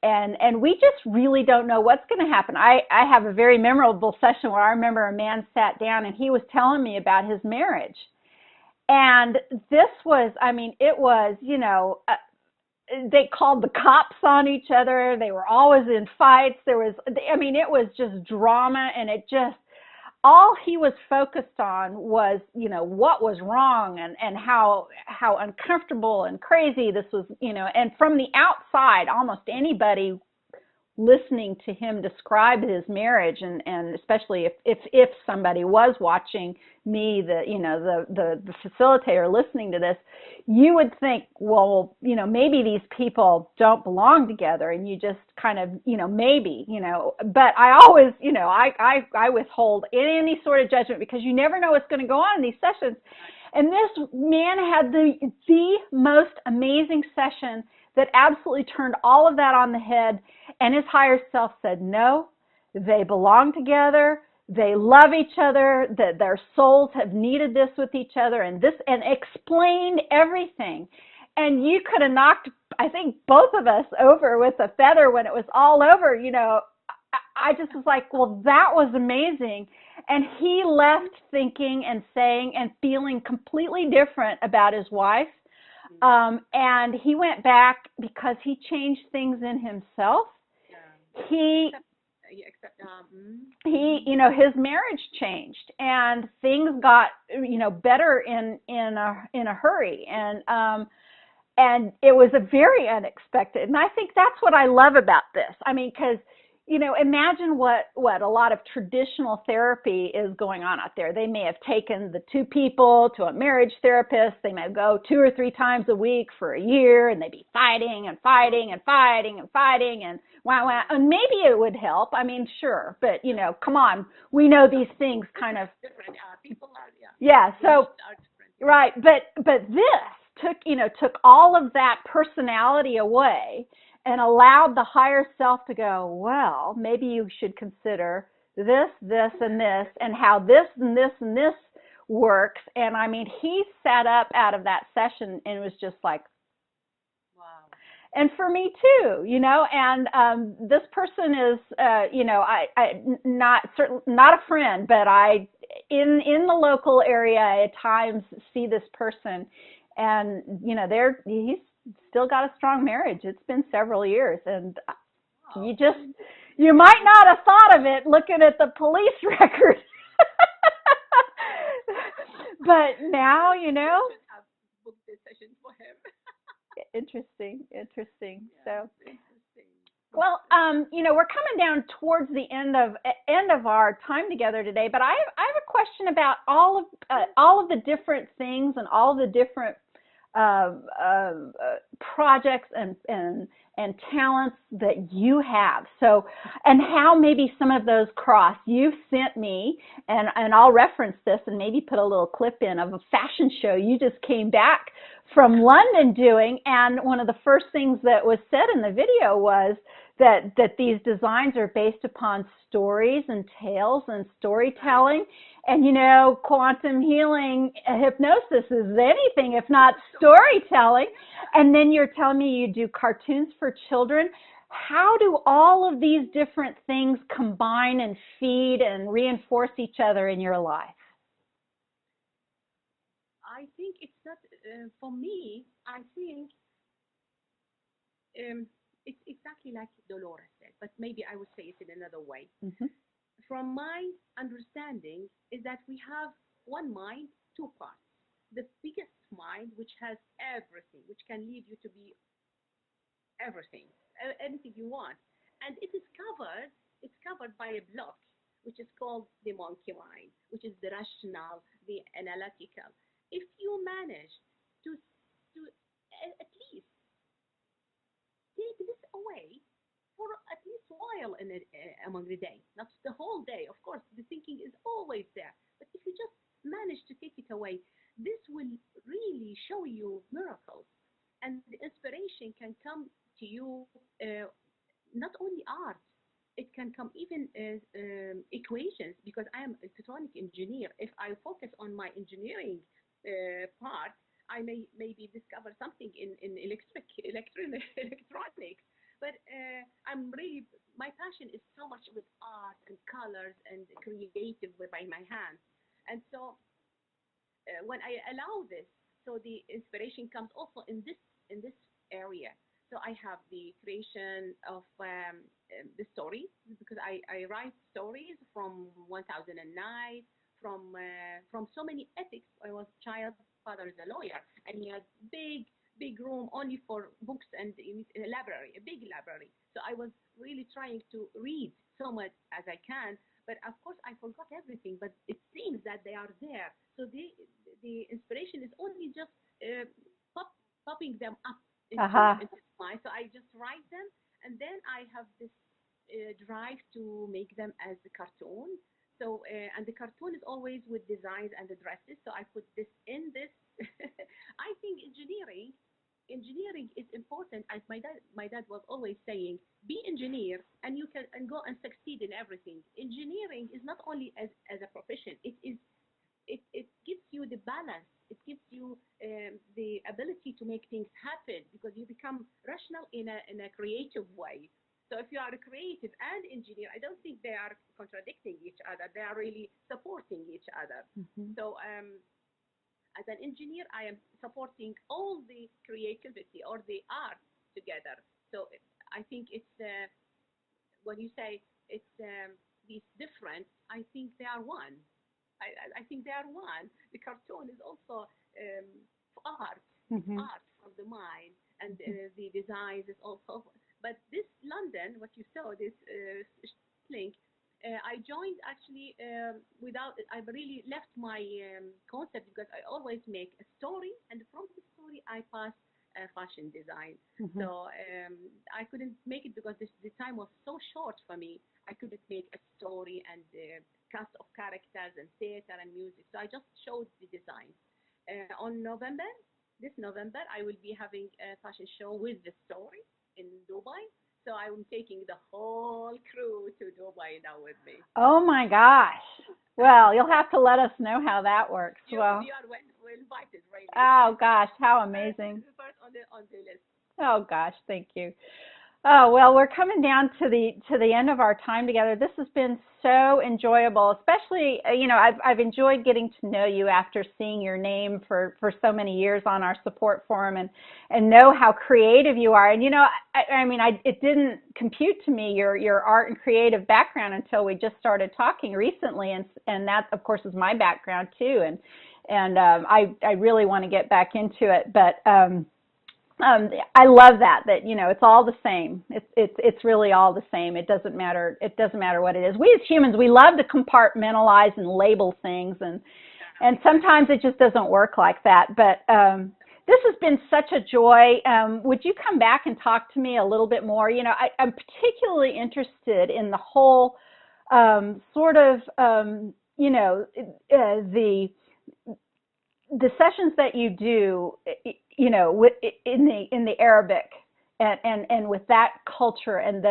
And we just really don't know what's going to happen. I have a very memorable session where I remember a man sat down and he was telling me about his marriage. And this was, I mean, it was, they called the cops on each other. They were always in fights. There was, I mean, it was just drama, and it just, all he was focused on was, what was wrong, and how uncomfortable and crazy this was, and from the outside, almost anybody listening to him describe his marriage, and especially if somebody was watching me, the facilitator listening to this, you would think, well, maybe these people don't belong together, and you just kind of, maybe, but I always, I withhold any sort of judgment, because you never know what's going to go on in these sessions. And this man had the most amazing session that absolutely turned all of that on the head. And his higher self said, no, they belong together. They love each other, that their souls have needed this with each other, and explained everything. And you could have knocked, I think, both of us over with a feather when it was all over. I just was like, well, that was amazing. And he left thinking and saying and feeling completely different about his wife. And he went back because he changed things in himself. He, his marriage changed, and things got, better in a hurry. And it was a very unexpected. And I think that's what I love about this. I mean, because, imagine what a lot of traditional therapy is going on out there. They may have taken the two people to a marriage therapist. They may go 2 or 3 times a week for a year, and they'd be fighting and fighting and fighting and fighting, and wow. And maybe it would help. I mean, sure, but come on, we know these things kind of different. People are, yeah. So right, but this took all of that personality away, and allowed the higher self to go, well, maybe you should consider this, this, and this, and how this and this and this works. And I mean, he sat up out of that session and was just like, wow. And for me too, and this person is, not a friend, but I, in the local area at times see this person, and he's still got a strong marriage. It's been several years, and you might not have thought of it looking at the police record. But now, I've booked this session for him. Interesting. Yeah, so, interesting. Well, we're coming down towards the end of our time together today, but I have a question about all of the different things and all the different projects and talents that you have. So, and how maybe some of those cross. You've sent me, and I'll reference this and maybe put a little clip in of a fashion show you just came back from London doing, and one of the first things that was said in the video was that these designs are based upon stories and tales and storytelling. And quantum healing, hypnosis is anything if not storytelling. And then you're telling me you do cartoons for children. How do all of these different things combine and feed and reinforce each other in your life? I think it's not, for me, I think it's exactly like Dolores said, but maybe I would say it in another way. Mm-hmm. From my understanding is that we have one mind, 2 parts. The biggest mind, which has everything, which can lead you to be everything, anything you want. And it's covered by a block, which is called the monkey mind, which is the rational, the analytical. If you manage to at least take this away for at least a while among the day, not the whole day. Of course, the thinking is always there. But if you just manage to take it away, this will really show you miracles. And the inspiration can come to you, not only art, it can come even equations, because I am a photonic engineer. If I focus on my engineering part, I may maybe discover something in electronics. But I'm really, my passion is so much with art and colors and creative with my hands. And so when I allow this, so the inspiration comes also in this area. So I have the creation of the story because I write stories from 1009, from so many ethics. I was a child, father is a lawyer, and he had big room only for books and in a library, a big library. So I was really trying to read so much as I can, but of course I forgot everything. But it seems that they are there. So the inspiration is only just pop, popping them up Uh-huh. into my. So I just write them, and then I have this drive to make them as a cartoon. So and the cartoon is always with designs and the dresses. So I put this in this. I think engineering is important. As my dad was always saying, be engineer and you can and go and succeed in everything. Engineering is not only as a profession. It gives you the balance. It gives you the ability to make things happen because you become rational in a creative way. So if you are a creative and engineer, I don't think they are contradicting each other. They are really supporting each other. Mm-hmm. So as an engineer, I am supporting all the creativity or the art together. So I think it's when you say it's these different, I think they are one. I think they are one. The cartoon is also art. It's Mm-hmm. art from the mind, and the designs is also. But this London, what you saw, this link, I joined actually without. I really left my concept because I always make a story, and from the story I pass fashion design. Mm-hmm. So I couldn't make it because the time was so short for me. I couldn't make a story and cast of characters and theater and music. So I just showed the design. On November, this November, I will be having a fashion show with the story in Dubai. So I'm taking the whole crew to Dubai now with me. Oh my gosh. Well, you'll have to let us know how that works. Well, You are well invited, really. oh gosh, how First, amazing. first on the list. Oh gosh, thank you. Oh, well, we're coming down to the end of our time together. This has been so enjoyable, especially, I've enjoyed getting to know you after seeing your name for so many years on our support forum and know how creative you are. And, it didn't compute to me your art and creative background until we just started talking recently. And that, of course, is my background too. And I really want to get back into it. But, I love that it's all the same. It's really all the same. It doesn't matter. It doesn't matter what it is. We as humans, we love to compartmentalize and label things, and sometimes it just doesn't work like that. But this has been such a joy. Would you come back and talk to me a little bit more? I'm particularly interested in the whole sort of the sessions that you do, in the Arabic and with that culture and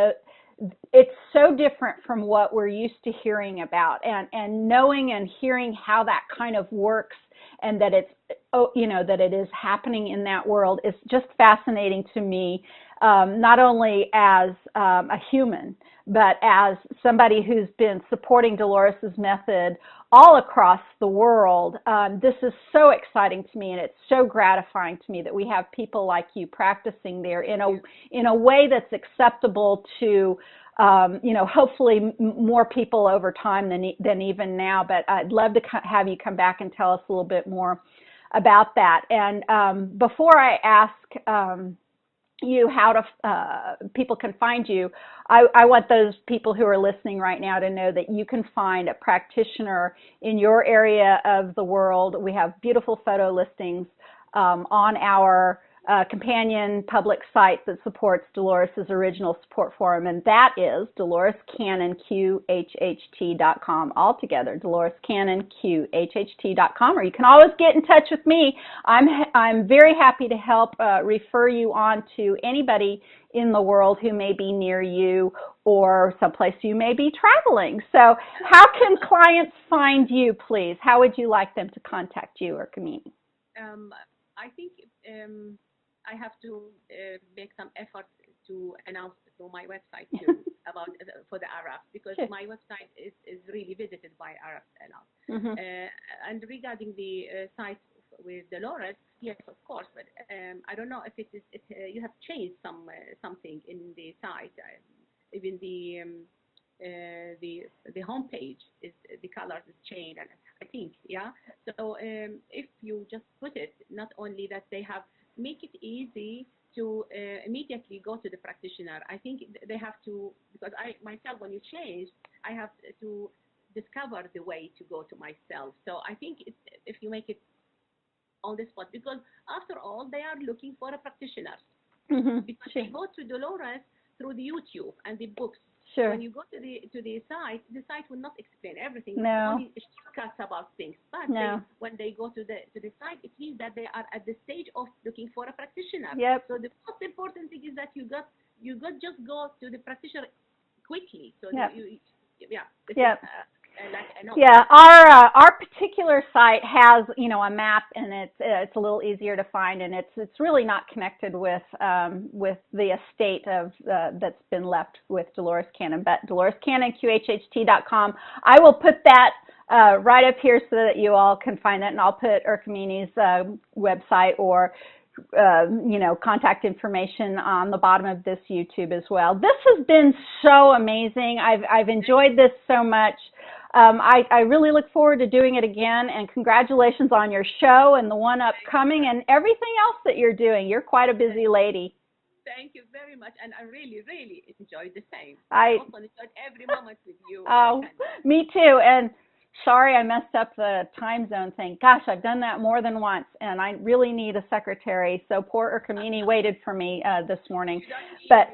it's so different from what we're used to hearing about, and knowing and hearing how that kind of works, and that that it is happening in that world is just fascinating to me, not only as a human, but as somebody who's been supporting Dolores's method all across the world. This is so exciting to me, and it's so gratifying to me that we have people like you practicing there in a way that's acceptable to hopefully more people over time than even now. But I'd love to have you come back and tell us a little bit more about that. And before I ask you how to people can find you, I want those people who are listening right now to know that you can find a practitioner in your area of the world. We have beautiful photo listings on our companion public site that supports Dolores's original support forum, and that is DoloresCannonQHHT.com, all together, DoloresCannonQHHT.com, or you can always get in touch with me. I'm very happy to help refer you on to anybody in the world who may be near you or someplace you may be traveling. So how can clients find you, please? How would you like them to contact you or Ikramini? I think I have to make some effort to announce through my website too about for the Arabs, because Sure. my website is really visited by Arabs a lot. Mm-hmm. And regarding the site with Dolores, yes, of course, but I don't know if it is you have changed something in the site. Even the homepage is the colors is changed, and I think, yeah. So if you just put it, not only that they have make it easy to immediately go to the practitioner. I think they have to, because I myself, when you change, I have to discover the way to go to myself. So I think if you make it on the spot, because after all, they are looking for a practitioner, Mm-hmm. because Sure. they go to Dolores through the YouTube and the books. Sure. When you go to the site will not explain everything. No. Only shortcuts about things. But No. when they go to the site, it means that they are at the stage of looking for a practitioner. Yep. So the most important thing is that you just go to the practitioner quickly. So Yep. yeah. Yep. Like I know. Yeah, our particular site has, you know, a map, and it's a little easier to find, and it's really not connected with the estate of that's been left with Dolores Cannon. But DoloresCannonQHHT.com. I will put that right up here so that you all can find that, and I'll put Ikramini's website or you know, contact information on the bottom of this YouTube as well. This has been so amazing. I've enjoyed this so much. I really look forward to doing it again, and congratulations on your show and the one upcoming and everything else that you're doing. You're quite a busy lady. Thank you very much, and I really, really enjoyed the same. I also enjoyed every moment with you. Oh, me too. And sorry I messed up the time zone thing. Gosh, I've done that more than once, and I really need a secretary. So poor Ikramini waited for me this morning. But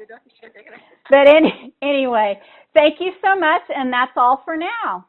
anyway, thank you so much, and that's all for now.